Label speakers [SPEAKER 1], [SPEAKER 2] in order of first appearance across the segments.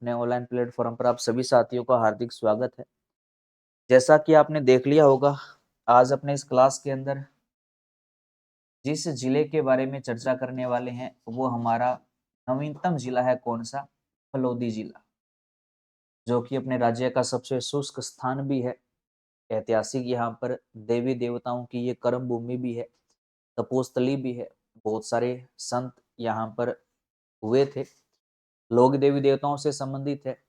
[SPEAKER 1] अपने online platform पर आप सभी साथियों का हार्दिक स्वागत है। जैसा कि आपने देख लिया होगा, आज अपने इस क्लास के अंदर जिस जिले के बारे में चर्चा करने वाले हैं, वो हमारा नवीनतम जिला है। कौन सा? फलोदी जिला, जो कि अपने राज्य का सबसे शुष्क स्थान भी है। ऐतिहासिक यहाँ पर देवी देवताओं की ये कर्म भूमि भी है, तपोस्थली भी है। बहुत सारे संत यहाँ पर हुए थे, लोग देवी देवताओं से संबंधित है।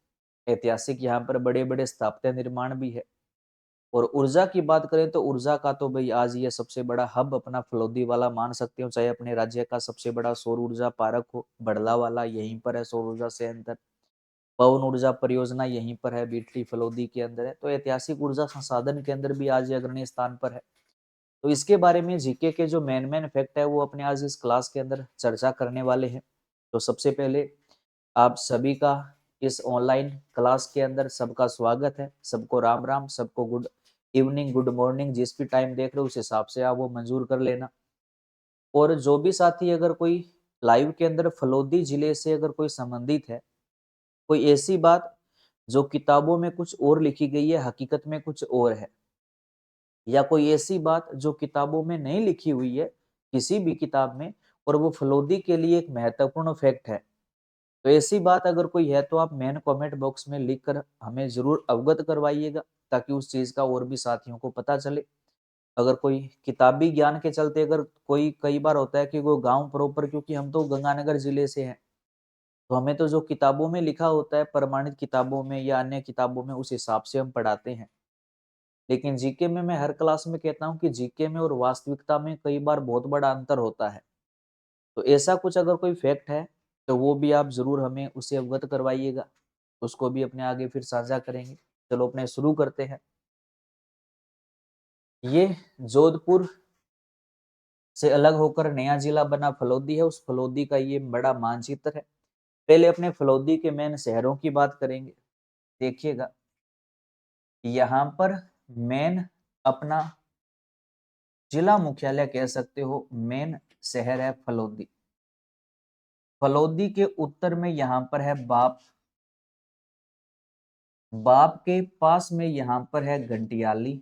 [SPEAKER 1] ऐतिहासिक यहाँ पर बड़े बड़े स्थापत्य निर्माण भी है। और ऊर्जा की बात करें तो ऊर्जा का तो भाई आज ये सबसे बड़ा हब अपना फलोदी वाला मान सकते हो। चाहे अपने राज्य का सबसे बड़ा सौर ऊर्जा पार्क हो, बड़ला वाला यहीं पर है। सौर ऊर्जा संयंत्र, पवन ऊर्जा परियोजना यहीं पर है, बीटली फलोदी के अंदर है। तो ऐतिहासिक ऊर्जा संसाधन के अंदर भी आज ये अग्रणी स्थान पर है। तो इसके बारे में जीके के जो मेन फैक्ट है, वो अपने आज इस क्लास के अंदर चर्चा करने वाले हैं। तो सबसे पहले आप सभी का इस ऑनलाइन क्लास के अंदर सबका स्वागत है। सबको राम राम, सबको गुड इवनिंग, गुड मॉर्निंग, जिस भी टाइम देख रहे हो उस हिसाब से आप वो मंजूर कर लेना। और जो भी साथी अगर कोई लाइव के अंदर फलोदी जिले से अगर कोई संबंधित है, कोई ऐसी बात जो किताबों में कुछ और लिखी गई है, हकीकत में कुछ और है, या कोई ऐसी बात जो किताबों में नहीं लिखी हुई है किसी भी किताब में, और वो फलोदी के लिए एक महत्वपूर्ण फैक्ट है, तो ऐसी बात अगर कोई है तो आप मेन कमेंट बॉक्स में लिखकर हमें जरूर अवगत करवाइएगा, ताकि उस चीज का और भी साथियों को पता चले। अगर कोई किताबी ज्ञान के चलते अगर कोई, कई बार होता है कि वो गांव प्रॉपर, क्योंकि हम तो गंगानगर जिले से हैं, तो हमें तो जो किताबों में लिखा होता है, प्रमाणित किताबों में या अन्य किताबों में, उस हिसाब से हम पढ़ाते हैं। लेकिन जीके में मैं हर क्लास में कहता हूँ कि जीके में और वास्तविकता में कई बार बहुत बड़ा अंतर होता है। तो ऐसा कुछ अगर कोई फैक्ट है तो वो भी आप जरूर हमें उसे अवगत करवाइएगा, उसको भी अपने आगे फिर साझा करेंगे। चलो अपने शुरू करते हैं। ये जोधपुर से अलग होकर नया जिला बना फलोदी है, उस फलोदी का ये बड़ा मानचित्र है। पहले अपने फलोदी के मेन शहरों की बात करेंगे। देखिएगा, यहाँ पर मेन अपना जिला मुख्यालय कह सकते हो, मेन शहर है फलोदी। फलोदी के उत्तर में यहाँ पर है बाप, बाप के पास में यहाँ पर है घंटियाली,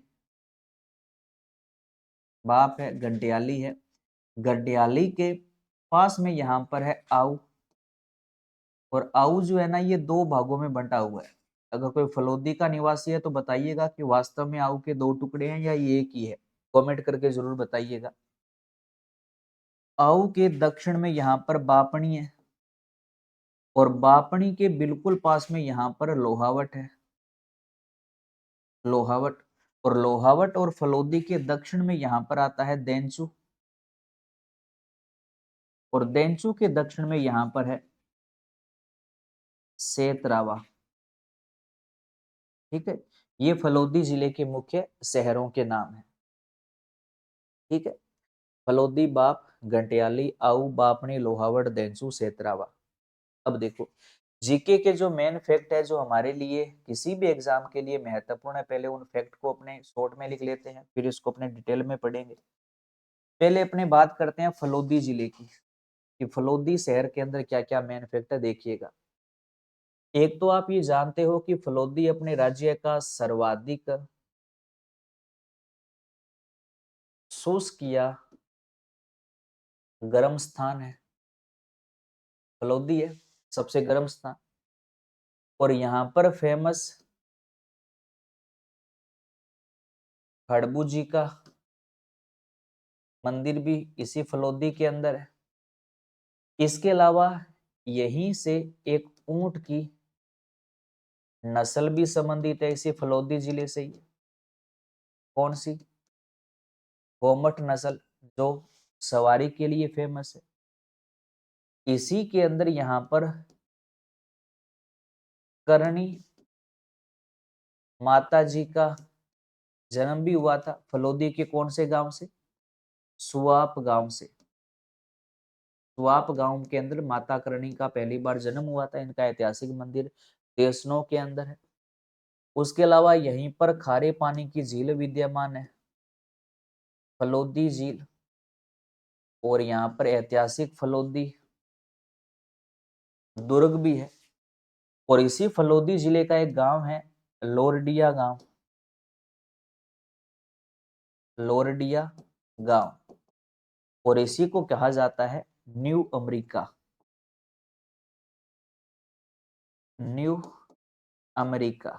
[SPEAKER 1] बाप है घंटियाली है। घंटियाली के पास में यहाँ पर है आऊ, और आऊ जो है ना, ये दो भागों में बंटा हुआ है। अगर कोई फलोदी का निवासी है तो बताइएगा कि वास्तव में आऊ के दो टुकड़े हैं या ये एक ही है, कमेंट करके जरूर बताइएगा। आऊ के दक्षिण में यहाँ पर बापणी है, और बापणी के बिल्कुल पास में यहाँ पर लोहावट है, लोहावट। और लोहावट और फलोदी के दक्षिण में यहाँ पर आता है देंचू, और देंचू के दक्षिण में यहाँ पर है सेतरावा। ठीक है, ये फलोदी जिले के मुख्य शहरों के नाम है। ठीक है, फलोदी, बाप, घंटियाली, आऊ, बापणी, लोहावट, देंचू, सेतरावा। अब देखो, जीके के जो मेन फैक्ट है, जो हमारे लिए किसी भी एग्जाम के लिए महत्वपूर्ण है, पहले उन फैक्ट को अपने शॉर्ट में लिख लेते हैं, फिर इसको अपने डिटेल में पढ़ेंगे। पहले अपने बात करते हैं फलोदी जिले की, कि फलोदी शहर के अंदर क्या क्या मेन फैक्ट है। देखिएगा, एक तो आप ये जानते हो कि फलोदी अपने राज्य का सर्वाधिक शुष्क या गर्म स्थान है। फलोदी है सबसे गर्म स्थान, और यहाँ पर फेमस खड़बू जी का मंदिर भी इसी फलोदी के अंदर है। इसके अलावा यहीं से एक ऊंट की नस्ल भी संबंधित है इसी फलोदी जिले से ही। कौन सी? गोमट नस्ल, जो सवारी के लिए फेमस है। इसी के अंदर यहाँ पर करणी माता जी का जन्म भी हुआ था। फलोदी के कौन से गांव से? सुआप गांव से। सुआप गांव के अंदर माता करणी का पहली बार जन्म हुआ था। इनका ऐतिहासिक मंदिर देशनों के अंदर है। उसके अलावा यहीं पर खारे पानी की झील विद्यमान है, फलोदी झील। और यहाँ पर ऐतिहासिक फलोदी दुर्ग भी है। और इसी फलोदी जिले का एक गांव है लोरडिया गांव, लोरडिया गांव, और इसी को कहा जाता है न्यू अमेरिका, न्यू अमेरिका।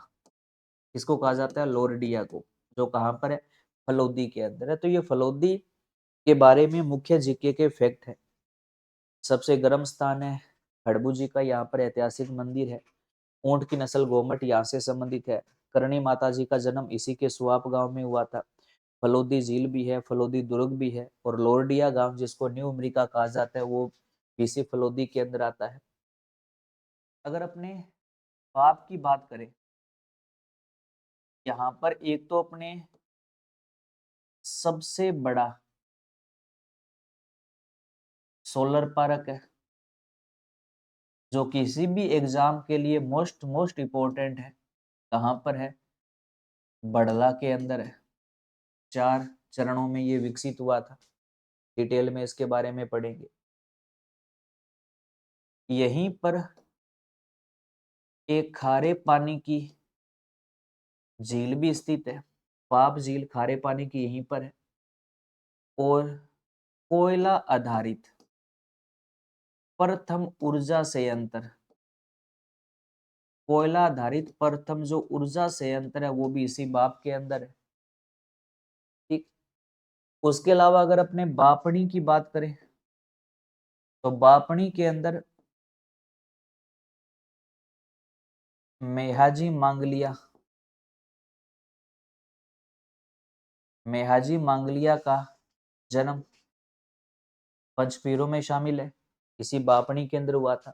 [SPEAKER 1] किसको कहा जाता है? लोरडिया को, जो कहां पर है? फलोदी के अंदर है। तो ये फलोदी के बारे में मुख्य जीके के फैक्ट है। सबसे गर्म स्थान है खड़बू जी का, यहाँ पर ऐतिहासिक मंदिर है। ऊंट की नस्ल गोमट यहाँ से संबंधित है। करणी माता जी का जन्म इसी के सुआप गांव में हुआ था। फलोदी झील भी है, फलोदी दुर्ग भी है, और लोरडिया गांव जिसको न्यू अमेरिका कहा जाता है वो इसी फलोदी के अंदर आता है। अगर अपने पाप की बात करें, यहाँ पर एक तो अपने सबसे बड़ा सोलर पार्क है, जो किसी भी एग्जाम के लिए मोस्ट इम्पोर्टेंट है। कहाँ पर है? बड़ला के अंदर है। 4 चरणों में ये विकसित हुआ था। डिटेल में इसके बारे में पढ़ेंगे। यहीं पर एक खारे पानी की झील भी स्थित है। पाप झील खारे पानी की यहीं पर है। और कोयला आधारित प्रथम ऊर्जा संयंत्र, कोयला आधारित प्रथम जो ऊर्जा संयंत्र है वो भी इसी बाप के अंदर है। ठीक। उसके अलावा अगर अपने बापणी की बात करें, तो बापणी के अंदर मेहाजी मांगलिया, मेहाजी मांगलिया का जन्म पंचपीरों में शामिल है, इसी बापणी के अंदर हुआ था।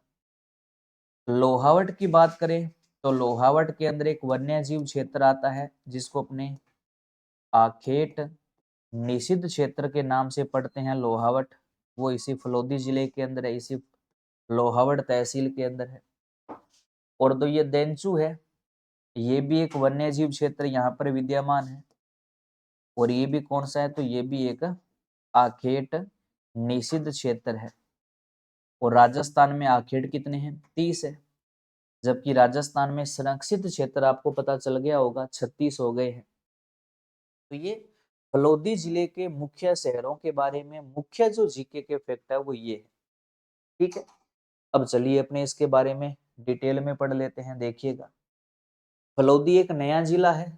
[SPEAKER 1] लोहावट की बात करें तो लोहावट के अंदर एक वन्य जीव क्षेत्र आता है जिसको अपने आखेट निषिद्ध क्षेत्र के नाम से पढ़ते हैं, लोहावट। वो इसी फलोदी जिले के अंदर है, इसी लोहावट तहसील के अंदर है। और तो ये देंचू है, ये भी एक वन्य जीव क्षेत्र यहाँ पर विद्यमान है। और ये भी कौन सा है? तो ये भी एक आखेट निषिद्ध क्षेत्र है। और राजस्थान में आखेट कितने हैं? 30 है। जबकि राजस्थान में संरक्षित क्षेत्र आपको पता चल गया होगा 36 हो गए हैं। तो ये फलोदी जिले के मुख्य शहरों के बारे में मुख्य जो जीके के फैक्ट है वो ये है। ठीक है। अब चलिए अपने इसके बारे में डिटेल में पढ़ लेते हैं। देखिएगा, फलोदी एक नया जिला है।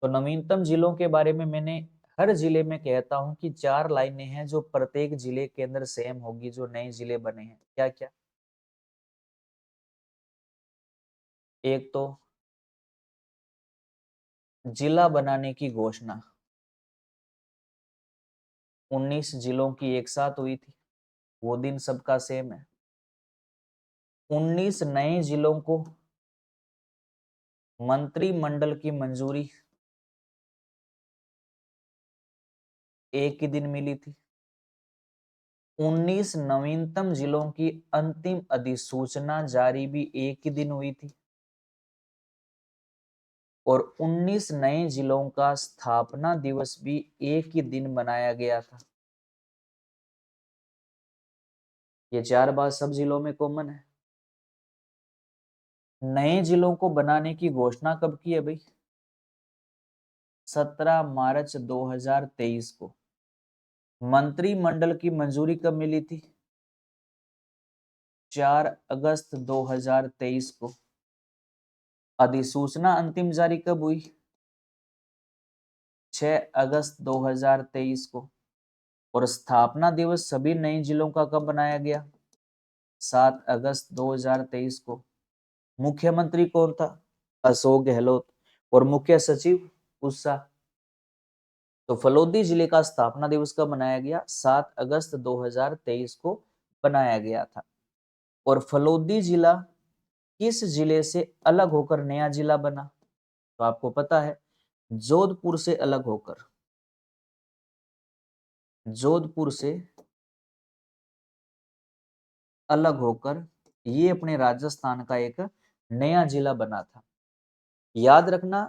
[SPEAKER 1] तो नवीनतम जिलों के बारे में मैंने हर जिले में कहता हूं कि 4 लाइनें हैं जो प्रत्येक जिले के अंदर सेम होगी, जो नए जिले बने हैं। क्या क्या? एक तो जिला बनाने की घोषणा 19 जिलों की एक साथ हुई थी, वो दिन सबका सेम है। 19 नए जिलों को मंत्रिमंडल की मंजूरी एक ही दिन मिली थी। 19 नवीनतम जिलों की अंतिम अधिसूचना जारी भी एक ही दिन हुई थी। और 19 नए जिलों का स्थापना दिवस भी एक ही दिन मनाया गया था। ये 4 बात सब जिलों में कॉमन है। नए जिलों को बनाने की घोषणा कब की है भाई? 17 मार्च 2023 को। मंत्रिमंडल की मंजूरी कब मिली थी? 4 अगस्त 2023 को। अधिसूचना अंतिम जारी कब हुई? 6 अगस्त 2023 को। और स्थापना दिवस सभी नए जिलों का कब बनाया गया? 7 अगस्त 2023 को। मुख्यमंत्री कौन था? अशोक गहलोत। और मुख्य सचिव उत्साह। तो फलोदी जिले का स्थापना दिवस कब मनाया गया? 7 अगस्त 2023 को बनाया गया था। और फलोदी जिला किस जिले से अलग होकर नया जिला बना? तो आपको पता है, जोधपुर से अलग होकर, जोधपुर से अलग होकर ये अपने राजस्थान का एक नया जिला बना था। याद रखना,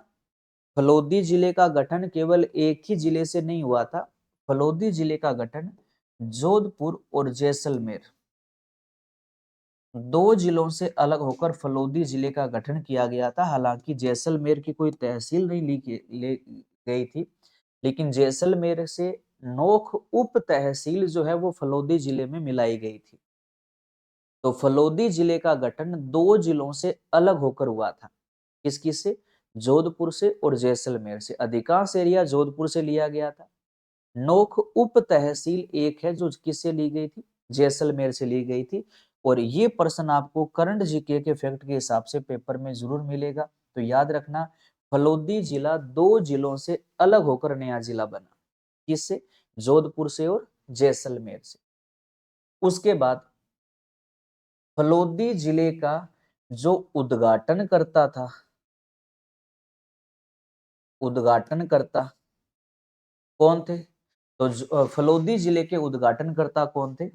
[SPEAKER 1] फलोदी जिले का गठन केवल एक ही जिले से नहीं हुआ था। फलोदी जिले का गठन जोधपुर और जैसलमेर दो जिलों से अलग होकर फलोदी जिले का गठन किया गया था। हालांकि जैसलमेर की कोई तहसील नहीं ले गई थी, लेकिन जैसलमेर से नोख उप तहसील जो है वो फलोदी जिले में मिलाई गई थी। तो फलोदी जिले का गठन दो जिलों से अलग होकर हुआ था। किस किस से? जोधपुर से और जैसलमेर से। अधिकांश एरिया जोधपुर से लिया गया था। नोख उप तहसील एक है जो किससे ली गई थी? जैसलमेर से ली गई थी। और ये प्रश्न आपको करंट जीके के फैक्ट के हिसाब से पेपर में जरूर मिलेगा। तो याद रखना, फलोदी जिला दो जिलों से अलग होकर नया जिला बना। किससे? जोधपुर से और जैसलमेर से। उसके बाद फलोदी जिले का जो उद्घाटन करता था, उद्घाटन करता कौन थे? तो फलोदी जिले के उद्घाटनकर्ता कौन थे?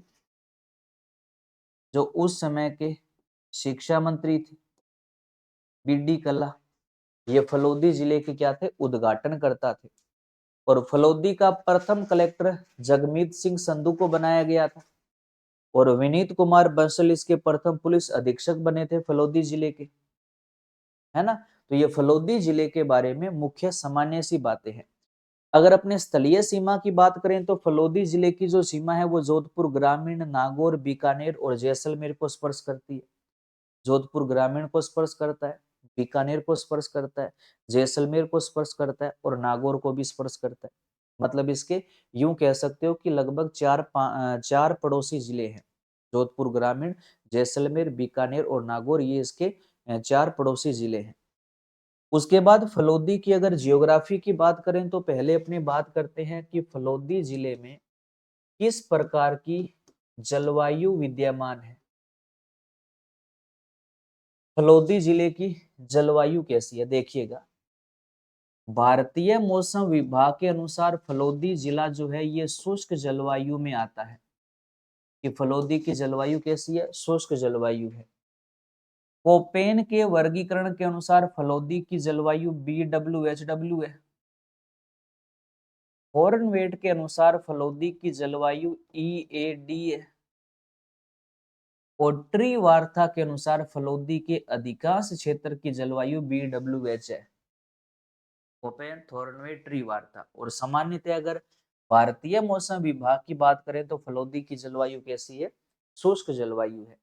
[SPEAKER 1] जो उस समय के शिक्षा मंत्री थे, बीडी कल्ला। ये फलोदी जिले के क्या थे? उद्घाटनकर्ता थे। और फलोदी का प्रथम कलेक्टर जगमीत सिंह संधू को बनाया गया था। और विनीत कुमार बंसल इसके प्रथम पुलिस अधीक्षक बने थे फलोदी जिले के, है ना। तो ये फलोदी जिले के बारे में मुख्य सामान्य सी बातें हैं। अगर अपने स्थलीय सीमा की बात करें तो फलोदी जिले की जो सीमा है वो जोधपुर ग्रामीण, नागौर, बीकानेर और जैसलमेर को स्पर्श करती है। जोधपुर ग्रामीण को स्पर्श करता है, बीकानेर को स्पर्श करता है, जैसलमेर को स्पर्श करता है और नागौर को भी स्पर्श करता है। मतलब इसके यूं कह सकते हो कि लगभग चार पड़ोसी जिले हैं। जोधपुर ग्रामीण, जैसलमेर, बीकानेर और नागौर, ये इसके चार पड़ोसी जिले हैं। उसके बाद फलोदी की अगर जियोग्राफी की बात करें तो पहले अपनी बात करते हैं कि फलोदी जिले में किस प्रकार की जलवायु विद्यमान है। फलोदी जिले की जलवायु कैसी है देखिएगा। भारतीय मौसम विभाग के अनुसार फलोदी जिला जो है ये शुष्क जलवायु में आता है। कि फलोदी की जलवायु कैसी है? शुष्क जलवायु है। कोपेन के वर्गीकरण के अनुसार फलोदी की जलवायु BWHW है। हॉर्नवेट के अनुसार फलोदी की जलवायु EAD है। और ट्री वार्ता के अनुसार फलोदी के अधिकांश क्षेत्र की जलवायु BWH है। कोपेन, थॉर्नवेट, ट्री वार्ता। और सामान्यतः अगर भारतीय मौसम विभाग की बात करें तो फलोदी की जलवायु कैसी है? शुष्क जलवायु है।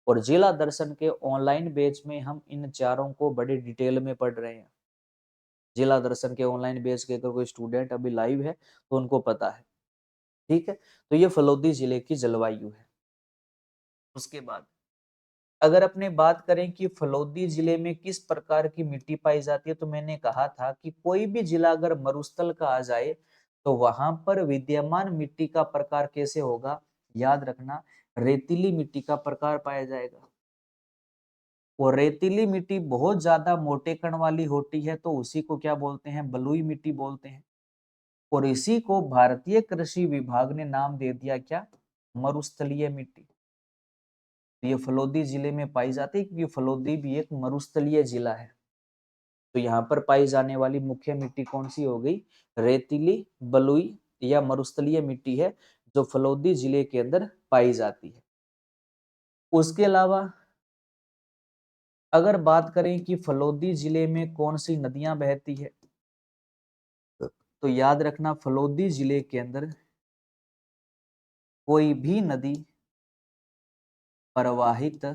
[SPEAKER 1] और जिला दर्शन के ऑनलाइन बैच में हम इन चारों को बड़ी डिटेल में पढ़ रहे हैं। जिला दर्शन के ऑनलाइन बैच के अगर कोई स्टूडेंट अभी लाइव है तो उनको पता है। ठीक है, तो ये फलोदी जिले की जलवायु है। उसके बाद अगर अपने बात करें कि फलोदी जिले में किस प्रकार की मिट्टी पाई जाती है, तो मैंने कहा था कि कोई भी जिला अगर मरुस्थल का आ जाए तो वहां पर विद्यमान मिट्टी का प्रकार कैसे होगा? याद रखना, रेतीली मिट्टी का प्रकार पाया जाएगा। और रेतीली मिट्टी बहुत ज्यादा मोटे कण वाली होती है तो उसी को क्या बोलते हैं? बलुई मिट्टी बोलते हैं। और इसी को भारतीय कृषि विभाग ने नाम दे दिया क्या? मरुस्थलीय मिट्टी। तो ये फलोदी जिले में पाई जाती है क्योंकि फलोदी भी एक मरुस्थलीय जिला है। तो यहाँ पर पाई जाने वाली मुख्य मिट्टी कौन सी हो गई? रेतीली, बलुई या मरुस्थलीय मिट्टी है जो फलोदी जिले के अंदर पाई जाती है। उसके अलावा अगर बात करें कि फलोदी जिले में कौन सी नदियां बहती है, तो याद रखना फलोदी जिले के अंदर कोई भी नदी प्रवाहित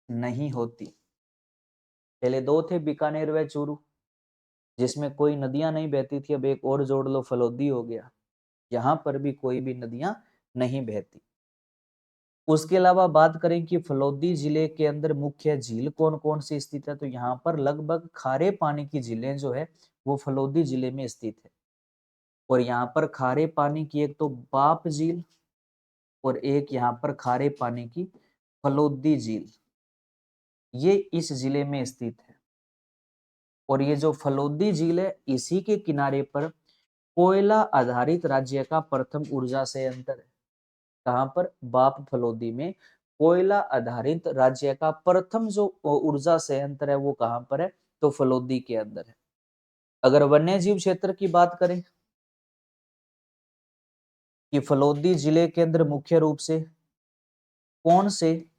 [SPEAKER 1] नहीं होती। पहले दो थे, बीकानेर व चूरू, जिसमें कोई नदियां नहीं बहती थी। अब एक और जोड़ लो, फलोदी हो गया, यहाँ पर भी कोई भी नदियां नहीं बहती। उसके अलावा बात करें कि फलोदी जिले के अंदर मुख्य झील कौन कौन सी स्थित है, तो यहाँ पर लगभग खारे पानी की झीलें जो है वो फलोदी जिले में स्थित है। और यहाँ पर खारे पानी की एक तो बाप झील और एक यहाँ पर खारे पानी की फलोदी झील, ये इस जिले में स्थित है। और ये जो फलोदी झील है इसी के किनारे पर कोयला आधारित राज्य का प्रथम ऊर्जा संयंत्र है। कहां पर? बाप फलोदी में कोयला आधारित राज्य का प्रथम जो ऊर्जा संयंत्र है वो कहां पर है? तो फलोदी के अंदर है। अगर वन्य जीव क्षेत्र की बात करें कि फलोदी जिले के अंदर मुख्य रूप से कौन से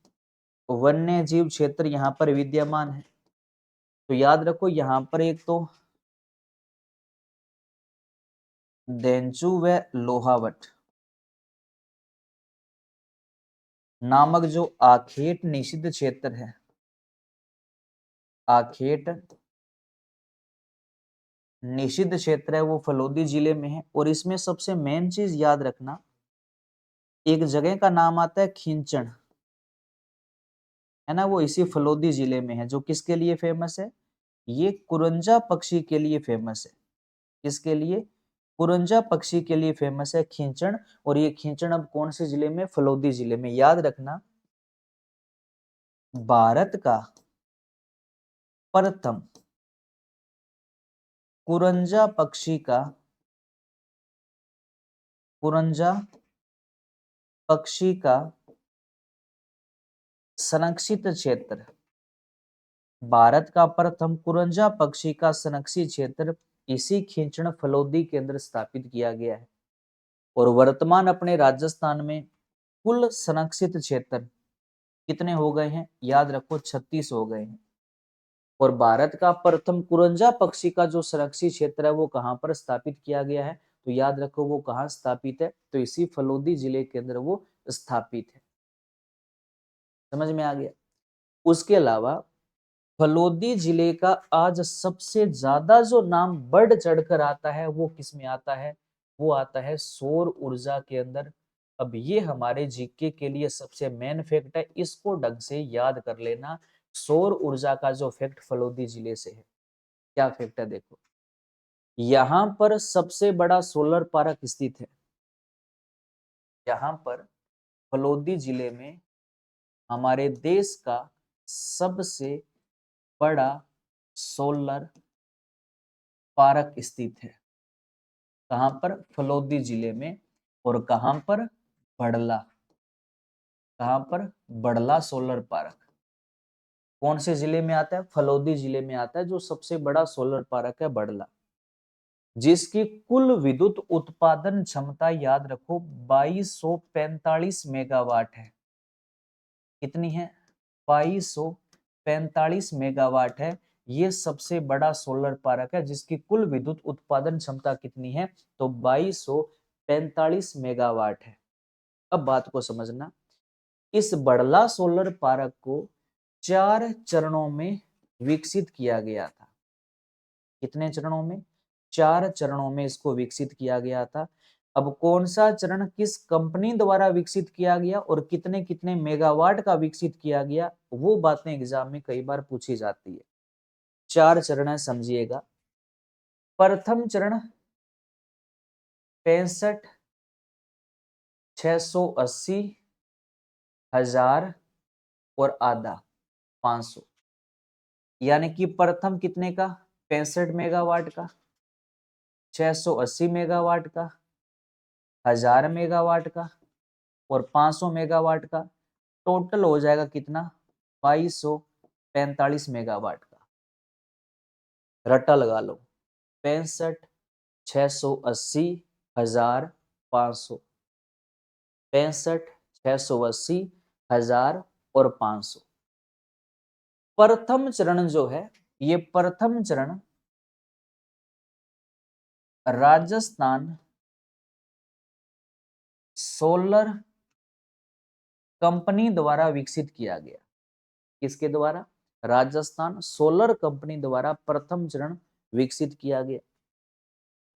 [SPEAKER 1] वन्य जीव क्षेत्र यहाँ पर विद्यमान है? तो याद रखो यहाँ पर एक तो देंचू व लोहावट नामक जो आखेट निषिद्ध क्षेत्र है, आखेट निषिद्ध क्षेत्र है, वो फलोदी जिले में है। और इसमें सबसे मेन चीज याद रखना, एक जगह का नाम आता है खींचण, है ना, वो इसी फलोदी जिले में है, जो किसके लिए फेमस है? ये कुरंजा पक्षी के लिए फेमस है। किसके लिए? कुरंजा पक्षी के लिए फेमस है खींचण। और ये खींचण अब कौन से जिले में? फलोदी जिले में। याद रखना, भारत का प्रथम कुरंजा पक्षी का, कुरंजा पक्षी का संरक्षित क्षेत्र, भारत का प्रथम कुरंजा पक्षी का संरक्षित क्षेत्र इसी खींचण फलोदी के अंदर स्थापित किया गया है। और वर्तमान अपने राजस्थान में कुल संरक्षित क्षेत्र कितने हो गए हैं? याद रखो 36 हो गए हैं। और भारत का प्रथम कुरंजा पक्षी का जो संरक्षित क्षेत्र है वो कहाँ पर स्थापित किया गया है? तो याद रखो वो कहाँ स्थापित है? तो इसी फलोदी जिले के अंदर वो स्थापित है। समझ में आ गया? उसके अलावा फलोदी जिले का आज सबसे ज्यादा जो नाम बढ़ चढ़कर आता है वो किस में आता है? वो आता है सौर ऊर्जा के अंदर। अब ये हमारे जीके के लिए सबसे मेन फैक्ट है, इसको ढंग से याद कर लेना। सौर ऊर्जा का जो फैक्ट फलोदी जिले से है, क्या फैक्ट है देखो, यहां पर सबसे बड़ा सोलर पार्क स्थित है। यहां पर फलोदी जिले में हमारे देश का सबसे बड़ा सोलर पार्क स्थित है। कहां पर? फलोदी जिले में। और कहां पर? बड़ला। कहां पर? बड़ला सोलर पार्क कौन से जिले में आता है? फलोदी जिले में आता है। जो सबसे बड़ा सोलर पार्क है बड़ला, जिसकी कुल विद्युत उत्पादन क्षमता याद रखो 2245 मेगावाट है। कितनी है? 2245 मेगावाट है। ये सबसे बड़ा सोलर पार्क है जिसकी कुल विद्युत उत्पादन क्षमता कितनी है? तो 2245 मेगावाट है। अब बात को समझना, इस बड़ला सोलर पार्क को 4 चरणों में विकसित किया गया था। कितने चरणों में? 4 चरणों में इसको विकसित किया गया था। अब कौन सा चरण किस कंपनी द्वारा विकसित किया गया और कितने कितने मेगावाट का विकसित किया गया, वो बातें एग्जाम में कई बार पूछी जाती है। 4 चरण है, समझिएगा। प्रथम चरण 65,680, 1000 और आधा 500, यानी कि प्रथम कितने का? 65 मेगावाट का, 680 मेगावाट का, 1000 मेगावाट का और 500 मेगावाट का। टोटल हो जाएगा कितना? 2245 मेगावाट का। रट्टा लगा लो, 65, 680, 1000, 500। 65, 680, 1000 और 500। प्रथम चरण जो है, ये प्रथम चरण राजस्थान सोलर कंपनी द्वारा विकसित किया गया। किसके द्वारा? राजस्थान सोलर कंपनी द्वारा प्रथम चरण विकसित किया गया।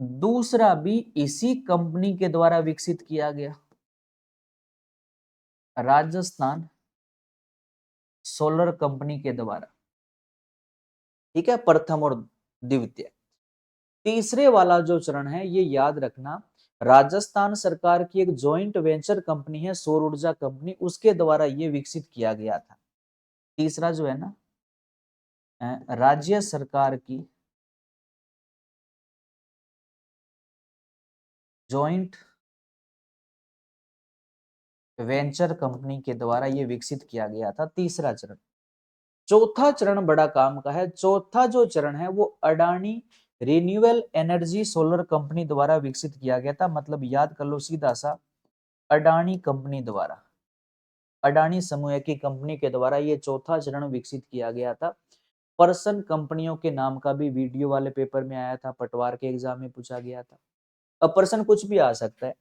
[SPEAKER 1] दूसरा भी इसी कंपनी के द्वारा विकसित किया गया, राजस्थान सोलर कंपनी के द्वारा। ठीक है, प्रथम और द्वितीय। तीसरे वाला जो चरण है ये याद रखना, राजस्थान सरकार की एक जॉइंट वेंचर कंपनी है सौर ऊर्जा कंपनी, उसके द्वारा ये विकसित किया गया था। तीसरा जो है ना, राज्य सरकार की जॉइंट वेंचर कंपनी के द्वारा ये विकसित किया गया था, तीसरा चरण। चौथा चरण बड़ा काम का है। चौथा जो चरण है वो Adani renewable energy solar company द्वारा विकसित किया गया था। मतलब याद कर लो सीधा सा, अडानी कंपनी द्वारा, अडानी समूह की कंपनी के द्वारा ये चौथा चरण विकसित किया गया था। पर्सन कंपनियों के नाम का भी वीडियो वाले पेपर में आया था, पटवार के एग्जाम में पूछा गया था। अब पर्सन कुछ भी आ सकता है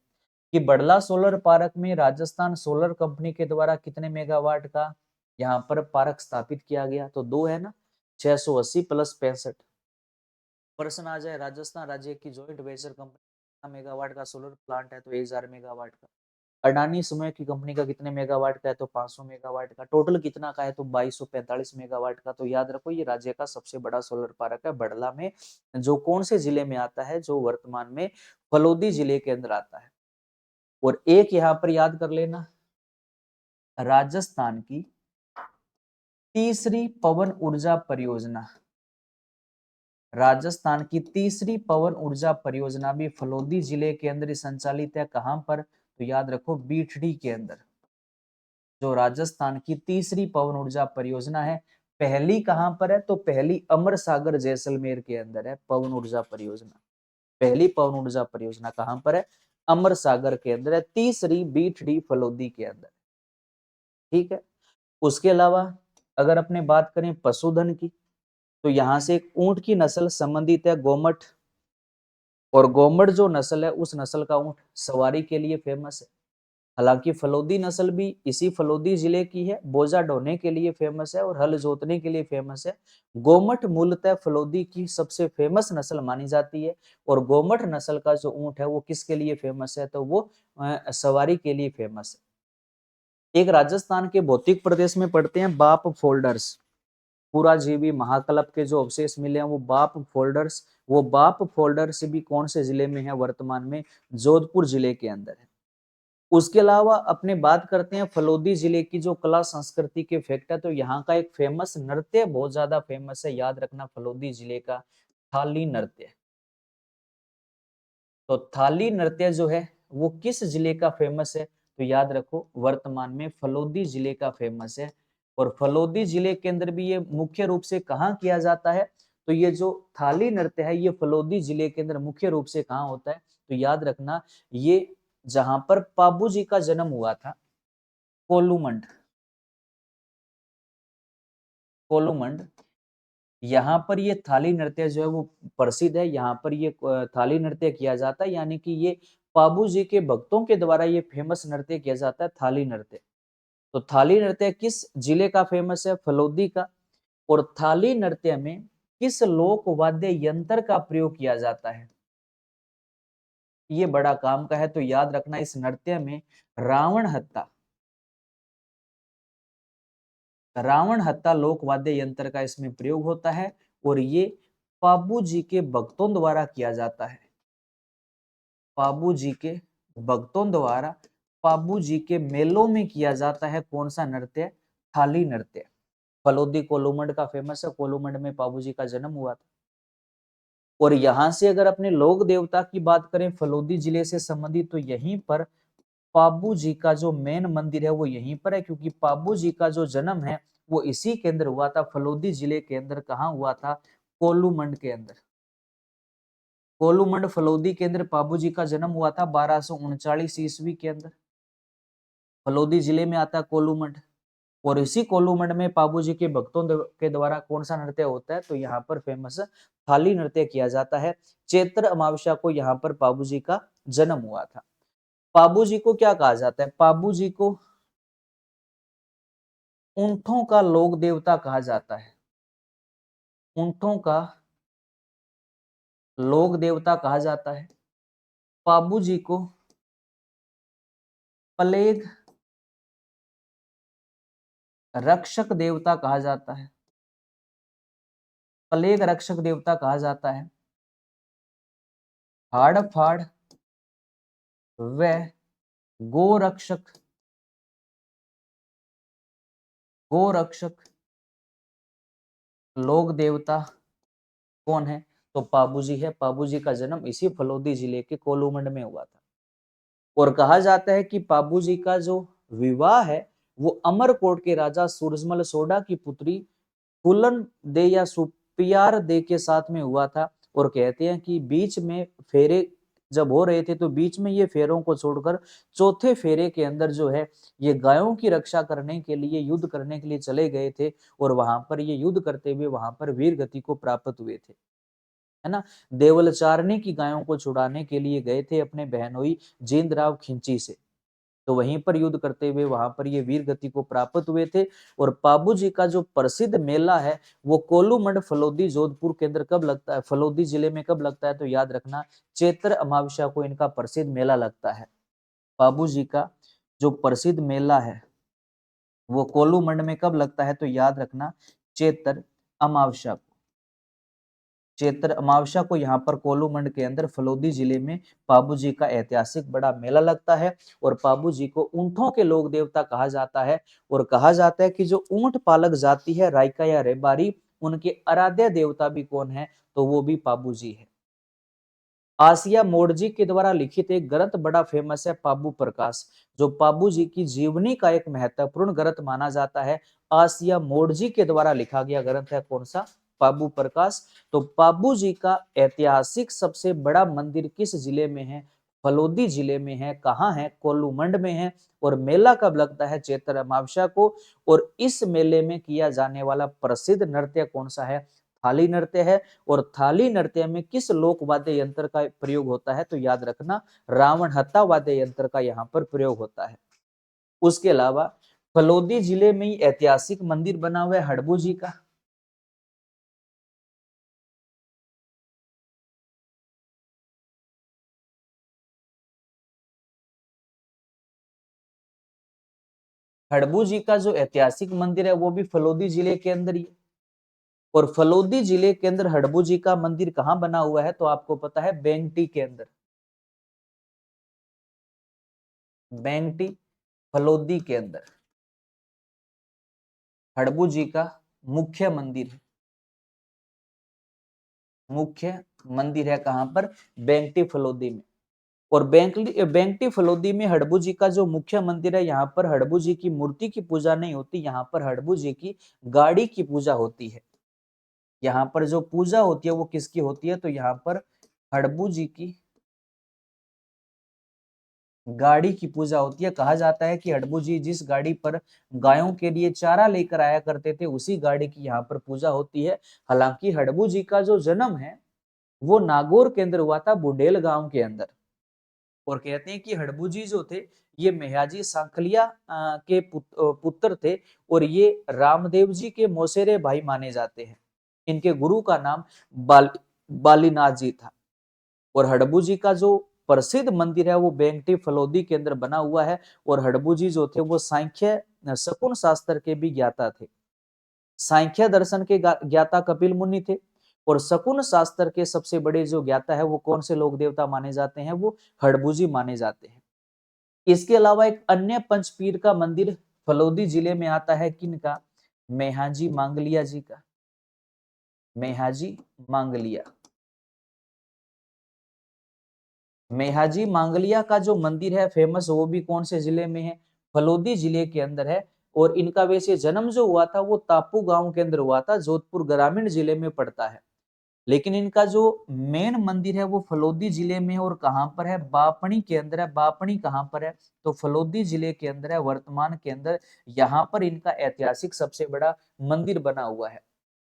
[SPEAKER 1] कि बड़ला सोलर पार्क में राजस्थान सोलर कंपनी के द्वारा कितने मेगावाट का यहाँ पर पार्क स्थापित किया गया, तो 2 है ना, 680 प्लस 65। पर्सन आ जाए राजस्थान राज्य की जॉइंट वेंचर कंपनी मेगावाट का सोलर प्लांट है तो 1000 मेगावाट का। अडानी समूह की कंपनी का कितने मेगावाट का है तो 500 मेगावाट का। टोटल कितना का है तो 2245 मेगावाट का। तो याद रखो ये राज्य का सबसे बड़ा सोलर पार्क है बड़ला में, जो कौन से जिले में आता है, जो वर्तमान में फलोदी जिले के अंदर आता है। और एक यहाँ पर याद कर लेना, राजस्थान की तीसरी पवन ऊर्जा परियोजना, राजस्थान की तीसरी पवन ऊर्जा परियोजना भी फलोदी जिले के अंदर संचालित है। कहां पर, तो याद रखो बीठड़ी के अंदर। जो राजस्थान की तीसरी पवन ऊर्जा परियोजना है, पहली कहां पर है तो पहली अमर सागर जैसलमेर के अंदर है पवन ऊर्जा परियोजना। पहली पवन ऊर्जा परियोजना कहां पर है, अमर सागर के अंदर है। तीसरी बीठड़ी फलोदी के अंदर। ठीक है। उसके अलावा अगर अपने बात करें पशुधन की, तो यहां से एक ऊंट की नस्ल संबंधित है, गोमट। और गोमट जो नस्ल है उस नस्ल का ऊंट सवारी के लिए फेमस है। हालांकि फलोदी नस्ल भी इसी फलोदी जिले की है, बोझा ढोने के लिए फेमस है और हल जोतने के लिए फेमस है। गोमट मूलतः फलोदी की सबसे फेमस नस्ल मानी जाती है। और गोमट नस्ल का जो ऊंट है वो किसके लिए फेमस है, तो वो सवारी के लिए फेमस है। एक राजस्थान के भौतिक प्रदेश में पड़ते हैं बाप फोल्डर्स, पूरा जीवी महाकल्प के जो अवशेष मिले हैं वो बाप फोल्डर्स। वो बाप फोल्डर्स भी कौन से जिले में है, वर्तमान में जोधपुर जिले के अंदर है। उसके अलावा अपने बात करते हैं फलोदी जिले की जो कला संस्कृति के फैक्ट है, तो यहाँ का एक फेमस नृत्य बहुत ज्यादा फेमस है, याद रखना, फलोदी जिले का थाली नृत्य। तो थाली नृत्य जो है वो किस जिले का फेमस है, तो याद रखो वर्तमान में फलोदी जिले का फेमस है। और फलोदी जिले के अंदर भी ये मुख्य रूप से कहाँ किया जाता है, तो ये जो थाली नृत्य है ये फलोदी जिले के अंदर मुख्य रूप से कहाँ होता है, तो याद रखना ये जहां पर पाबू जी का जन्म हुआ था, कोलूमंड, कोलूमंड, यहाँ पर ये थाली नृत्य जो है वो प्रसिद्ध है। यहाँ पर ये थाली नृत्य किया जाता है, यानी कि ये पाबू जी के भक्तों के द्वारा ये फेमस नृत्य किया जाता है, थाली नृत्य। तो थाली नृत्य किस जिले का फेमस है, फलोदी का। और थाली नृत्य में किस लोक वाद्य यंत्र का प्रयोग किया जाता है, ये बड़ा काम का है। तो याद रखना इस नृत्य में रावण हत्ता, रावण हत्ता लोक वाद्य यंत्र का इसमें प्रयोग होता है। और ये पाबू जी के भक्तों द्वारा किया जाता है, पाबू जी के भक्तों द्वारा पाबू जी के मेलों में किया जाता है। कौन सा नृत्य, थाली नृत्य। फलोदी कोलूमंड का फेमस है, कोलूमंड में पाबू जी का जन्म हुआ था। और यहाँ से अगर अपने लोक देवता की बात करें फलोदी जिले से संबंधित, तो यहीं पर पाबू जी का जो मेन मंदिर है वो यहीं पर है, क्योंकि पाबू जी का जो जन्म है वो इसी के अंदर हुआ था, फलोदी जिले के अंदर। कहाँ हुआ था, कोलूमंड के अंदर। कोलूमंड फलोदी के अंदर पाबू जी का जन्म हुआ था 1239 ईस्वी के अंदर। फलोदी जिले में आता है कोलूमंड। और इसी कोलूमंड में पाबू जी के भक्तों के द्वारा कौन सा नृत्य होता है, तो यहाँ पर फेमस थाली नृत्य किया जाता है। चैत्र अमावस्या को यहाँ पर पाबू जी का जन्म हुआ था। पाबू जी को क्या कहा जाता है, पाबू जी को ऊंटों का लोक देवता कहा जाता है, ऊंटों का लोक देवता कहा जाता है। पाबू जी को प्लेग रक्षक देवता कहा जाता है, प्लेग रक्षक देवता कहा जाता है। हाड़ फाड़ व गोरक्षक, गोरक्षक लोक देवता कौन है, तो पाबू जी है। पाबू जी का जन्म इसी फलोदी जिले के कोलूमंड में हुआ था। और कहा जाता है कि पाबू जी का जो विवाह है वो अमरकोट के राजा सूरजमल सोडा की पुत्री फूलन दे या सुपियार दे के साथ में हुआ था। और कहते हैं कि बीच में फेरे जब हो रहे थे तो बीच में ये फेरों को छोड़कर चौथे फेरे के अंदर जो है ये गायों की रक्षा करने के लिए, युद्ध करने के लिए चले गए थे और वहां पर ये युद्ध करते हुए वहां पर वीर गति को प्राप्त हुए थे, है ना। देवलचारनी की गायों को छुड़ाने के लिए गए थे अपने बहनोई जिंदराव खिंची से, तो वहीं पर युद्ध करते हुए वहां पर ये वीर गति को प्राप्त हुए थे। और पाबू जी का जो प्रसिद्ध मेला है वो कोलूमंड फलोदी जोधपुर के अंदर कब लगता है, फलोदी जिले में कब लगता है, तो याद रखना चैत्र अमावस्या को इनका प्रसिद्ध मेला लगता है। पाबू जी का जो प्रसिद्ध मेला है वो कोलूमंड में कब लगता है, तो याद रखना चैत्र अमावस्या को। चैत्र अमावस्या को यहाँ पर कोलूमंड के अंदर फलोदी जिले में पाबू जी का ऐतिहासिक बड़ा मेला लगता है। और पाबू जी को ऊंटों के लोक देवता कहा जाता है। और कहा जाता है कि जो ऊंट पालक जाति है रायका या रेबारी, उनके आराध्य देवता भी कौन है, तो वो भी पाबू जी है। आसिया मोड़जी के द्वारा लिखित एक ग्रंथ बड़ा फेमस है, पाबू प्रकाश, जो पाबू जी की जीवनी का एक महत्वपूर्ण ग्रंथ माना जाता है। आसिया मोड़जी के द्वारा लिखा गया ग्रंथ है कौन सा, पाबू प्रकाश। तो पाबू जी का ऐतिहासिक सबसे बड़ा मंदिर किस जिले में है, फलोदी जिले में है। कहाँ है, कोलूमंड में है। और मेला कब लगता है, चैत्र अमावस्या को। और इस मेले में किया जाने वाला प्रसिद्ध नृत्य कौन सा है, थाली नृत्य है। और थाली नृत्य में किस लोक वाद्य यंत्र का प्रयोग होता है, तो याद रखना रावण हत्ता वाद्य यंत्र का यहाँ पर प्रयोग होता है। उसके अलावा फलोदी जिले में ही ऐतिहासिक मंदिर बना हुआ है हड़बू जी का। हड़बू जी का जो ऐतिहासिक मंदिर है वो भी फलोदी जिले के अंदर ही। और फलोदी जिले के अंदर हड़बू जी का मंदिर कहाँ बना हुआ है, तो आपको पता है बेंगटी के अंदर। बेंगटी फलोदी के अंदर हड़बू जी का मुख्य मंदिर है। मुख्य मंदिर है कहां पर, बेंगटी फलोदी में। और बेंगटी फलोदी में हड़बू जी का जो मुख्य मंदिर है, यहाँ पर हड़बू जी की मूर्ति की पूजा नहीं होती, यहाँ पर हड़बू जी की गाड़ी की पूजा होती है। यहाँ पर जो पूजा होती है वो किसकी होती है, तो यहाँ पर हड़बू जी की गाड़ी की पूजा होती है। कहा जाता है कि हड़बू जी जिस गाड़ी पर गायों के लिए चारा लेकर आया करते थे उसी गाड़ी की यहाँ पर पूजा होती है। हालांकि हड़बू जी का जो जन्म है वो नागौर के अंदर हुआ था, बुडेल गांव के अंदर। और कहते हैं कि हड़बू जी जो थे ये मेहाजी सांखलिया के पुत्र थे। और ये रामदेव जी के मौसेरे भाई माने जाते हैं। इनके गुरु का नाम बालीनाथ जी था। और हड़बू जी का जो प्रसिद्ध मंदिर है वो बेंगटी फलोदी के अंदर बना हुआ है। और हड़बू जी जो थे वो सांख्य शकुन शास्त्र के भी ज्ञाता थे। सांख्य दर्शन के ज्ञाता कपिल मुनि थे। और शकुन शास्त्र के सबसे बड़े जो ज्ञाता है वो कौन से लोक देवता माने जाते हैं, वो हड़बूजी माने जाते हैं। इसके अलावा एक अन्य पंचपीर का मंदिर फलोदी जिले में आता है, किनका, मेहाजी मांगलिया जी का। मेहाजी मांगलिया, मेहाजी मांगलिया का जो मंदिर है फेमस, वो भी कौन से जिले में है, फलोदी जिले के अंदर है। और इनका वैसे जन्म जो हुआ था वो तापू गांव के अंदर हुआ था, जोधपुर ग्रामीण जिले में पड़ता है। लेकिन इनका जो मेन मंदिर है वो फलोदी जिले में है। और कहां पर है, बापणी के अंदर है। बापणी कहां पर है, तो फलोदी जिले के अंदर है, वर्तमान के अंदर। यहाँ पर इनका ऐतिहासिक सबसे बड़ा मंदिर बना हुआ है।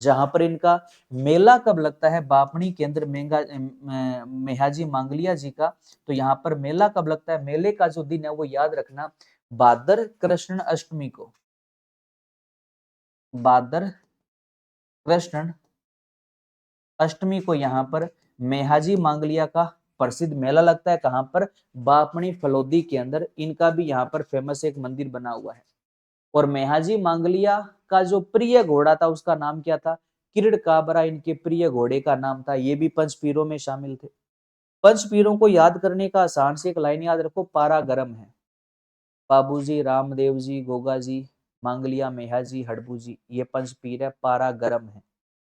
[SPEAKER 1] जहां पर इनका मेला कब लगता है, बापणी के अंदर मेहाजी मांगलिया जी का। तो यहाँ पर मेला कब लगता है, मेले का जो दिन है वो याद रखना भाद्र कृष्ण अष्टमी को। भाद्र कृष्ण अष्टमी को यहाँ पर मेहाजी मांगलिया का प्रसिद्ध मेला लगता है। कहां पर, बापणी फलोदी के अंदर। इनका भी यहाँ पर फेमस एक मंदिर बना हुआ है। और मेहाजी मांगलिया का जो प्रिय घोड़ा था उसका नाम क्या था, किरण काबरा इनके प्रिय घोड़े का नाम था। ये भी पंचपीरों में शामिल थे। पंचपीरों को याद करने का आसान से एक लाइन याद रखो, पारा गरम है। बाबूजी, रामदेव जी, गोगा जी, मांगलिया, मेहाजी, हड़बू जी, ये पंचपीर है, पारा गरम है।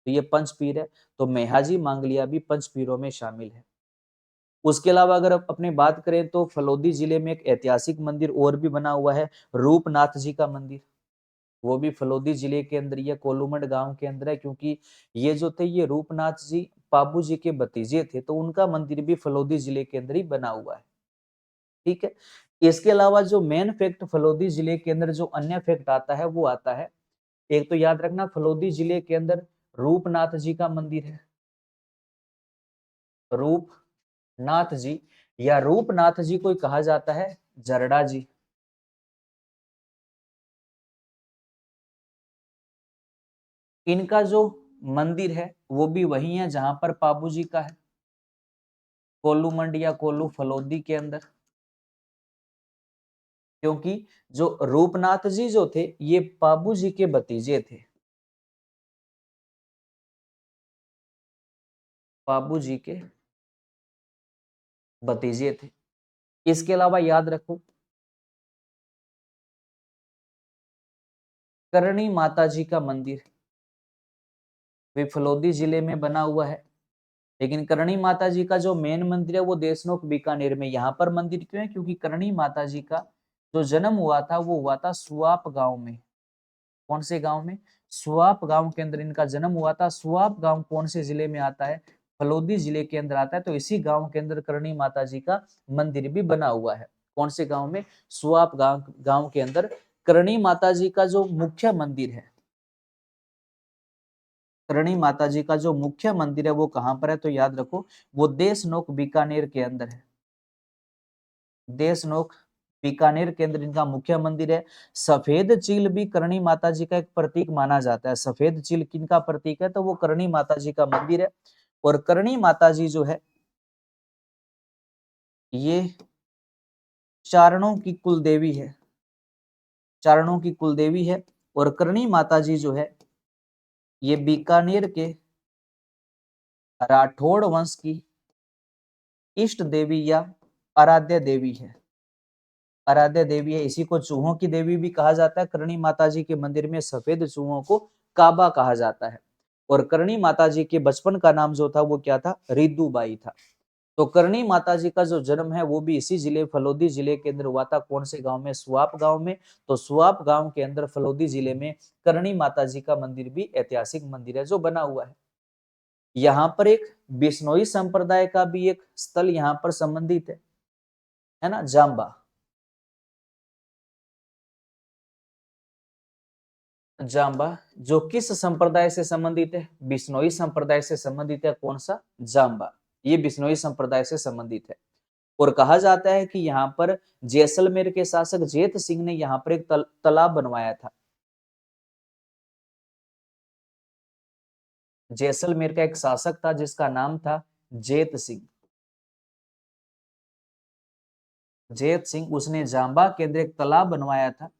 [SPEAKER 1] तो ये पंचपीर है। तो मेहाजी मांगलिया भी पंचपीरों में शामिल है। उसके अलावा अगर अपने बात करें तो फलोदी जिले में एक ऐतिहासिक मंदिर और भी बना हुआ है, रूपनाथ जी का मंदिर। वो भी फलोदी जिले के अंदर, ये कोलूमंड गांव के अंदर है, क्योंकि ये जो थे ये रूपनाथ जी पाबू जी के भतीजे थे, तो उनका मंदिर भी फलोदी जिले के अंदर ही बना हुआ है। ठीक है, इसके अलावा जो मेन फैक्ट फलोदी जिले के अंदर जो अन्य फैक्ट आता है वो आता है, एक तो याद रखना फलोदी जिले के अंदर रूपनाथ जी का मंदिर है, रूपनाथ जी, या रूपनाथ जी को कहा जाता है जरडा जी। इनका जो मंदिर है वो भी वही है जहां पर पाबू जी का है, कोल्लू या कोल्लू फलोदी के अंदर। क्योंकि जो रूपनाथ जी जो थे ये पाबू जी के भतीजे थे, पाबू जी के भतीजे थे। इसके अलावा याद रखो करणी माता जी का मंदिर भी फलोदी जिले में बना हुआ है, लेकिन करणी माता जी का जो मेन मंदिर है वो देशनोक बीकानेर में। यहाँ पर मंदिर क्यों है, क्योंकि करणी माता जी का जो जन्म हुआ था वो हुआ था सुआप गांव में। कौन से गांव में? सुआप गांव के अंदर इनका जन्म हुआ था। सुआप गांव कौन से जिले में आता है? फलोदी जिले के अंदर आता है। तो इसी गांव के अंदर करणी माता जी का मंदिर भी बना हुआ है। कौन से गांव में? सुआप गांव के अंदर करणी माता जी का जो मुख्य मंदिर है, करणी माता जी का जो मुख्य मंदिर है वो कहां पर है? तो याद रखो वो देशनोक बीकानेर के अंदर है। देशनोक बीकानेर के अंदर इनका मुख्य मंदिर है। सफेद चील भी करणी माता जी का एक प्रतीक माना जाता है। सफेद चील किनका प्रतीक है? तो वो करणी माता जी का मंदिर है। और करणी माता जी जो है ये चारणों की कुल देवी है, चारणों की कुल देवी है। और करणी माता जी जो है ये बीकानेर के राठौड़ वंश की इष्ट देवी या आराध्य देवी है, आराध्य देवी है। इसी को चूहों की देवी भी कहा जाता है। करणी माता जी के मंदिर में सफेद चूहों को काबा कहा जाता है। और करणी माता जी के बचपन का नाम जो था वो क्या था? रिद्दूबाई था। तो करणी माता जी का जो जन्म है वो भी इसी जिले फलोदी जिले के अंदर हुआ था। कौन से गांव में? सुआप गांव में। तो सुआप गांव के अंदर फलोदी जिले में करणी माता जी का मंदिर भी ऐतिहासिक मंदिर है जो बना हुआ है। यहाँ पर एक बिश्नोई संप्रदाय का भी एक स्थल यहाँ पर संबंधित है ना, जाम्बा। जाम्बा जो किस संप्रदाय से संबंधित है? बिश्नोई संप्रदाय से संबंधित है। कौन सा? जाम्बा, ये बिश्नोई संप्रदाय से संबंधित है। और कहा जाता है कि यहाँ पर जैसलमेर के शासक जेत सिंह ने यहाँ पर एक तालाब बनवाया था। जैसलमेर का एक शासक था जिसका नाम था जेत सिंह। जेत सिंह, उसने जाम्बा के अंदर एक तालाब बनवाया था।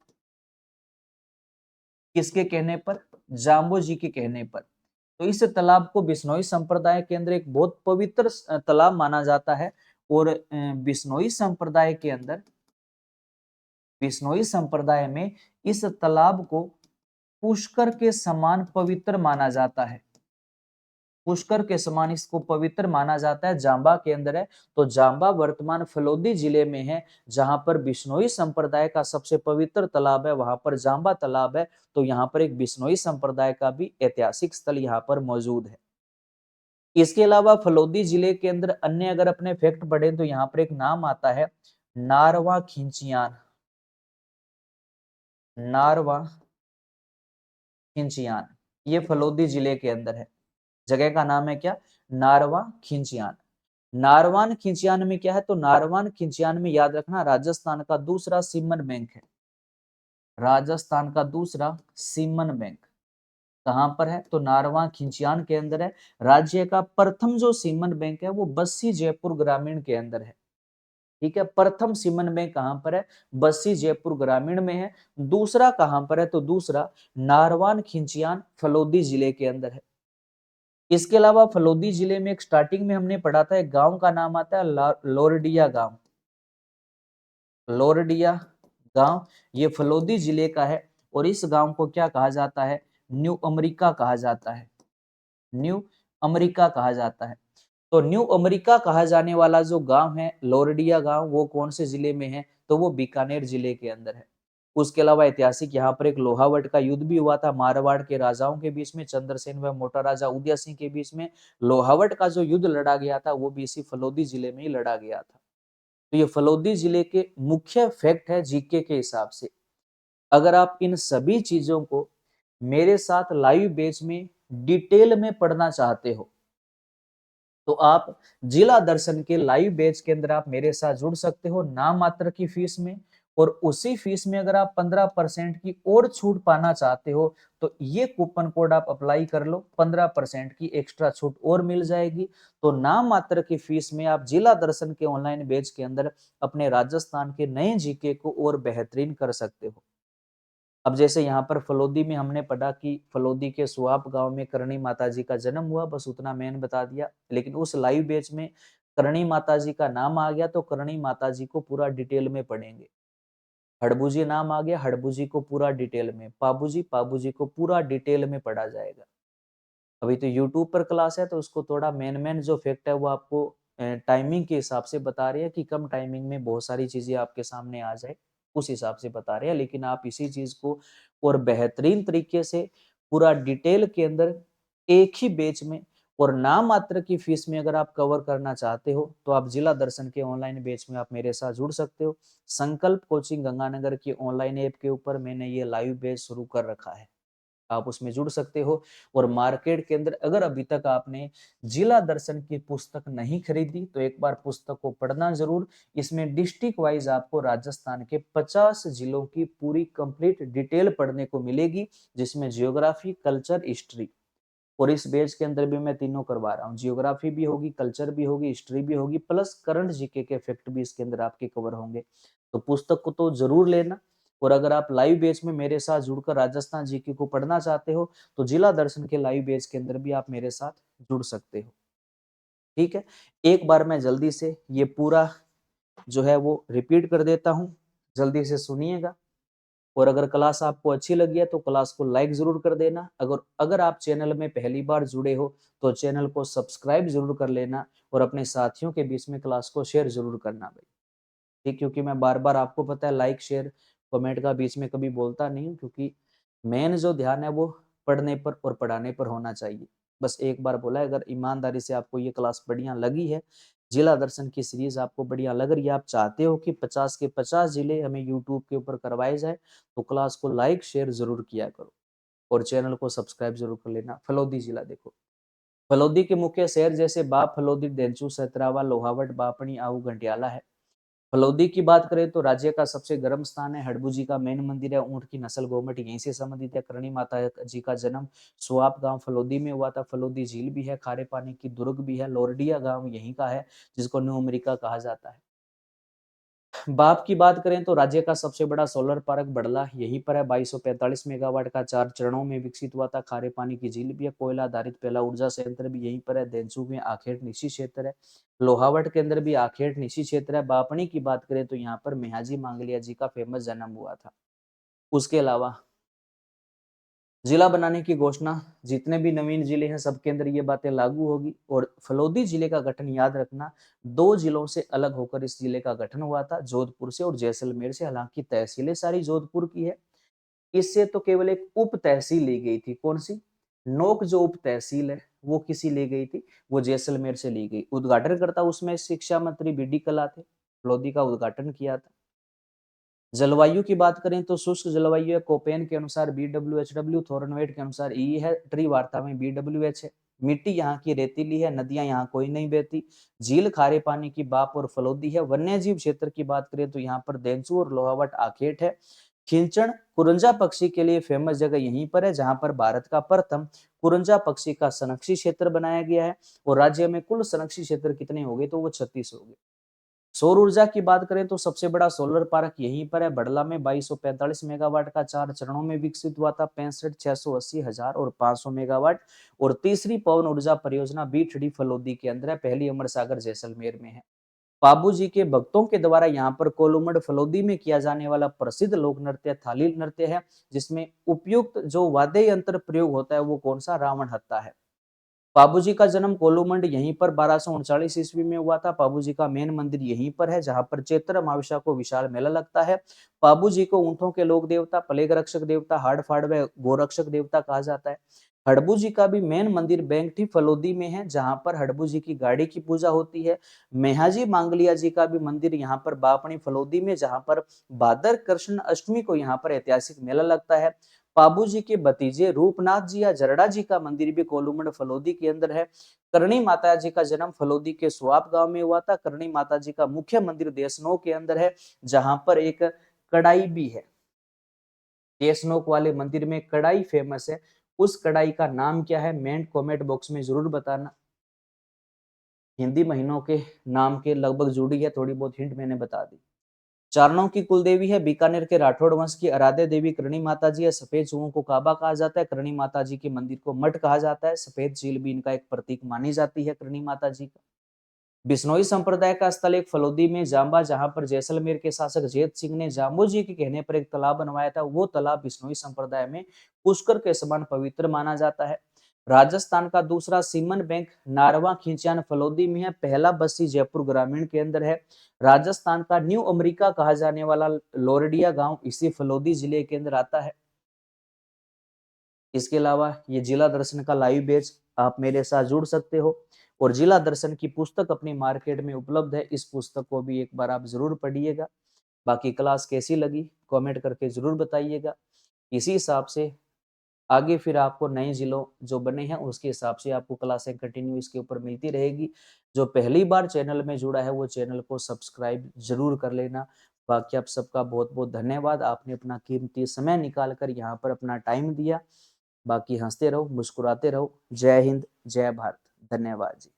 [SPEAKER 1] किसके कहने पर? जाम्बो जी के कहने पर। तो इस तालाब को बिश्नोई संप्रदाय के अंदर एक बहुत पवित्र तालाब माना जाता है। और बिश्नोई संप्रदाय के अंदर, बिश्नोई संप्रदाय में इस तालाब को पुष्कर के समान पवित्र माना जाता है। पुष्कर के समान इसको पवित्र माना जाता है। जाम्बा के अंदर है। तो जाम्बा वर्तमान फलोदी जिले में है, जहां पर बिश्नोई संप्रदाय का सबसे पवित्र तालाब है, वहां पर जाम्बा तालाब है। तो यहाँ पर एक बिश्नोई संप्रदाय का भी ऐतिहासिक स्थल यहाँ पर मौजूद है। इसके अलावा फलोदी जिले के अंदर अन्य अगर अपने फैक्ट पढ़े तो यहाँ पर एक नाम आता है नारवा खिंचियान। नारवा खिंचियान, ये फलोदी जिले के अंदर है। जगह का नाम है क्या? नारवा खिंचियान। नारवान खिंचियान में क्या है? तो नारवान खिंचियान में याद रखना राजस्थान का दूसरा सीमन बैंक है। राजस्थान का दूसरा सीमन बैंक कहां पर है? तो नारवा खिंचियान के अंदर है। राज्य का प्रथम जो सीमन बैंक है वो बस्सी जयपुर ग्रामीण के अंदर है। ठीक है, प्रथम सीमन बैंक कहां पर है? बस्सी जयपुर ग्रामीण में है। दूसरा कहां पर है? तो दूसरा नारवान खिंचियान फलोदी जिले के अंदर है। इसके अलावा फलोदी जिले में एक स्टार्टिंग में हमने पढ़ा था, एक गांव का नाम आता है लोरडिया गांव। लोरडिया गांव ये फलोदी जिले का है। और इस गांव को क्या कहा जाता है? न्यू अमेरिका कहा जाता है। न्यू अमेरिका कहा जाता है। तो न्यू अमेरिका कहा जाने वाला जो गांव है लोरडिया गांव, वो कौन से जिले में है? तो वो बीकानेर जिले के अंदर है। उसके अलावा ऐतिहासिक यहाँ पर एक लोहावट का युद्ध भी हुआ था मारवाड़ के राजाओं के बीच में, चंद्रसेन व मोटा राजा उदय सिंह के बीच में। लोहावट का जो युद्ध लड़ा गया था वो भी इसी फलोदी जिले में ही लड़ा गया था। तो ये फलोदी जिले के मुख्य फैक्ट है जीके के हिसाब से। अगर आप इन सभी चीजों को मेरे साथ लाइव बैच में डिटेल में पढ़ना चाहते हो तो आप जिला दर्शन के लाइव बैच के अंदर आप मेरे साथ जुड़ सकते हो नाम मात्र की फीस में। और उसी फीस में अगर आप 15% की और छूट पाना चाहते हो तो ये कूपन कोड आप अप्लाई कर लो, 15% की एक्स्ट्रा छूट और मिल जाएगी। तो नाम मात्र की फीस में आप जिला दर्शन के ऑनलाइन बैच के अंदर अपने राजस्थान के नए जीके को और बेहतरीन कर सकते हो। अब जैसे यहाँ पर फलोदी में हमने पढ़ा कि फलोदी के सुहाप गांव में करणी माता जी का जन्म हुआ, बस उतना मैंने बता दिया। लेकिन उस लाइव बैच में करणी माता जी का नाम आ गया तो करणी माता जी को पूरा डिटेल में पढ़ेंगे। हड़बूजी नाम आ गया, हड़बूजी को पूरा डिटेल में, पाबूजी पाबूजी को पूरा डिटेल में पढ़ा जाएगा। अभी तो यूट्यूब पर क्लास है तो उसको थोड़ा मेन जो फैक्ट है वो आपको टाइमिंग के हिसाब से बता रहे हैं कि कम टाइमिंग में बहुत सारी चीजें आपके सामने आ जाए, उस हिसाब से बता रहे हैं। लेकिन आप इसी चीज को और बेहतरीन तरीके से पूरा डिटेल के अंदर एक ही बैच में और नाम मात्र की फीस में अगर आप कवर करना चाहते हो तो आप जिला दर्शन के ऑनलाइन बैच में आप मेरे साथ जुड़ सकते हो। संकल्प कोचिंग गंगानगर की ऑनलाइन ऐप के ऊपर मैंने ये लाइव बैच शुरू कर रखा है, आप उसमें जुड़ सकते हो। और मार्केट के अंदर अगर अभी तक आपने जिला दर्शन की पुस्तक नहीं खरीदी तो एक बार पुस्तक को पढ़ना जरूर। इसमें डिस्ट्रिक्ट वाइज आपको राजस्थान के 50 जिलों की पूरी कंप्लीट डिटेल पढ़ने को मिलेगी, जिसमें जियोग्राफी, कल्चर, हिस्ट्री। और इस बैच के अंदर भी मैं तीनों करवा रहा हूँ, जियोग्राफी भी होगी, कल्चर भी होगी, हिस्ट्री भी होगी, प्लस करंट जीके के फैक्ट भी इसके अंदर आपके कवर होंगे। तो पुस्तक को तो जरूर लेना। और अगर आप लाइव बैच में मेरे साथ जुड़कर राजस्थान जीके को पढ़ना चाहते हो तो जिला दर्शन के लाइव बैच के अंदर भी आप मेरे साथ जुड़ सकते हो। ठीक है, एक बार मैं जल्दी से ये पूरा जो है वो रिपीट कर देता हूँ, जल्दी से सुनिएगा। और अगर क्लास आपको अच्छी लगी है तो क्लास को लाइक जरूर कर देना। अगर अगर आप चैनल में पहली बार जुड़े हो तो चैनल को सब्सक्राइब जरूर कर लेना और अपने साथियों के बीच में क्लास को शेयर जरूर करना भाई। ठीक, क्योंकि मैं बार बार आपको पता है लाइक शेयर कमेंट का बीच में कभी बोलता नहीं हूँ, क्योंकि मेन जो ध्यान है वो पढ़ने पर और पढ़ाने पर होना चाहिए। बस एक बार बोला है, अगर ईमानदारी से आपको ये क्लास बढ़िया लगी है, जिला दर्शन की सीरीज आपको बढ़िया लग रही है, आप चाहते हो कि 50 के 50 जिले हमें यूट्यूब के ऊपर करवाए जाए तो क्लास को लाइक शेयर जरूर किया करो और चैनल को सब्सक्राइब जरूर कर लेना। फलोदी जिला देखो, फलोदी के मुख्य शहर जैसे बाप फलोदी, डेंचू, सतरावा, लोहावट, बापणी, आऊ, घंटियाला है। फलोदी की बात करें तो राज्य का सबसे गर्म स्थान है। हड़बू जी का मेन मंदिर है, ऊंट की नस्ल गोमट यहीं से संबंधित है। करणी माता जी का जन्म सुआप गांव फलोदी में हुआ था। फलोदी झील भी है, खारे पानी की दुर्ग भी है। लोरडिया गांव यहीं का है जिसको न्यू अमेरिका कहा जाता है। बाप की बात करें तो राज्य का सबसे बड़ा सोलर पार्क बड़ला यहीं पर है, 2245 मेगावाट का 4 चरणों में विकसित हुआ था। खारे पानी की झील भी है। कोयला आधारित पहला ऊर्जा संयंत्र भी यहीं पर है। देंसू में आखेट निशी क्षेत्र है। लोहावट के अंदर भी आखेट निशी क्षेत्र है। बापणी की बात करें तो यहाँ पर मेहाजी मांगलिया जी का फेमस जन्म हुआ था। उसके अलावा जिला बनाने की घोषणा, जितने भी नवीन जिले हैं सबके अंदर ये बातें लागू होगी। और फलोदी जिले का गठन याद रखना, 2 जिलों से अलग होकर इस जिले का गठन हुआ था, जोधपुर से और जैसलमेर से। हालांकि तहसीलें सारी जोधपुर की है, इससे तो केवल एक उप तहसील ली गई थी। कौन सी? नोक जो उप तहसील है वो किसी ली गई थी? वो जैसलमेर से ली गई। उद्घाटनकर्ता उसमें शिक्षा मंत्री बीडी कला थे, फलोदी का उद्घाटन किया था। जलवायु की बात करें तो शुष्क जलवायु है। कोपेन के अनुसार BWHW, थोरनवेट के अनुसार ई है, ट्री वार्ता में BWH है। मिट्टी यहाँ की रेतीली है, नदियां यहाँ कोई नहीं बहती। झील खारे पानी की बाप और फलोदी है। वन्य जीव क्षेत्र की बात करें तो यहाँ पर देंचू और लोहावट आखेट है। खिंचण कुरंजा पक्षी के लिए फेमस जगह यहीं पर है, जहां पर भारत का प्रथम कुरंजा पक्षी का संरक्षित क्षेत्र बनाया गया है। और राज्य में कुल संरक्षित क्षेत्र कितने हो गए? तो वो 36 हो गए। सौर ऊर्जा की बात करें तो सबसे बड़ा सोलर पार्क यहीं पर है, बड़ला में, 2245 मेगावाट का 4 चरणों में विकसित हुआ था। 65, 680, 1000 और 500 मेगावाट। और तीसरी पवन ऊर्जा परियोजना बीठड़ी फलोदी के अंदर है, पहली अमर सागर जैसलमेर में है। बाबू जी के भक्तों के द्वारा यहाँ पर कोलुमड़ फलोदी में किया जाने वाला प्रसिद्ध लोक नृत्य थाली नृत्य है, जिसमें उपयुक्त जो वाद्य यंत्र प्रयोग होता है वो कौन सा? रावण हत्ता है। पाबूजी का जन्म कोलूमंड यहीं पर 1239 ईस्वी में हुआ था। पाबूजी का मेन मंदिर यहीं पर है, जहां पर चैत्र अमावस्या को विशाल मेला लगता है। पाबूजी को ऊंटों के लोक देवता, प्लेग रक्षक देवता, हाड़ फाड़ व गोरक्षक देवता कहा जाता है। हड़बू जी का भी मेन मंदिर बैंकठी फलोदी में है, जहां पर हड़बू जी की गाड़ी की पूजा होती है। मेहाजी मांगलिया जी का भी मंदिर यहाँ पर बापणी फलोदी में, जहां पर भादर कृष्ण अष्टमी को यहाँ पर ऐतिहासिक मेला लगता है। पाबू जी के भतीजे रूपनाथ जी या जरडा जी का मंदिर भी कोलूमंड फलोदी के अंदर है। करणी माता जी का जन्म फलोदी के सुआब गांव में हुआ था। करणी माता जी का मुख्य मंदिर देशनोक के अंदर है, जहां पर एक कढ़ाई भी है। देशनोक वाले मंदिर में कढ़ाई फेमस है। उस कढ़ाई का नाम क्या है, मेन कमेंट बॉक्स में जरूर बताना। हिंदी महीनों के नाम के लगभग जुड़ी है, थोड़ी बहुत हिंट मैंने बता दी। चारणों की कुलदेवी है। बीकानेर के राठौड़ वंश की आराध्य देवी करणी माता जी है। सफेद चूहों को काबा कहा जाता है। करणी माता जी के मंदिर को मठ कहा जाता है। सफेद झील भी इनका एक प्रतीक मानी जाती है करणी माता जी का। बिश्नोई संप्रदाय का स्थल एक फलोदी में जांबा, जहां पर जैसलमेर के शासक जैत सिंह ने जाम्बू जी के कहने पर एक तालाब बनवाया था। वो तालाब बिश्नोई संप्रदाय में पुष्कर के समान पवित्र माना जाता है। राजस्थान का दूसरा सीमन बैंक नारवा खींचान फलोदी में है। पहला बस्ती जयपुर ग्रामीण के अंदर है। राजस्थान का न्यू अमेरिका कहा जाने वाला लोरडिया गांव इसी फलोदी जिले के अंदर आता है। इसके अलावा ये जिला दर्शन का लाइव बैच आप मेरे साथ जुड़ सकते हो, और जिला दर्शन की पुस्तक अपनी मार्केट में उपलब्ध है। इस पुस्तक को भी एक बार आप जरूर पढ़िएगा। बाकी क्लास कैसी लगी कमेंट करके जरूर बताइएगा। इसी हिसाब से आगे फिर आपको नए जिलों जो बने हैं उसके हिसाब से आपको क्लासें कंटिन्यू इसके ऊपर मिलती रहेगी। जो पहली बार चैनल में जुड़ा है वो चैनल को सब्सक्राइब जरूर कर लेना। बाकी आप सबका बहुत बहुत धन्यवाद, आपने अपना कीमती समय निकाल कर यहाँ पर अपना टाइम दिया। बाकी हंसते रहो, मुस्कुराते रहो। जय हिंद, जय भारत, धन्यवाद जी।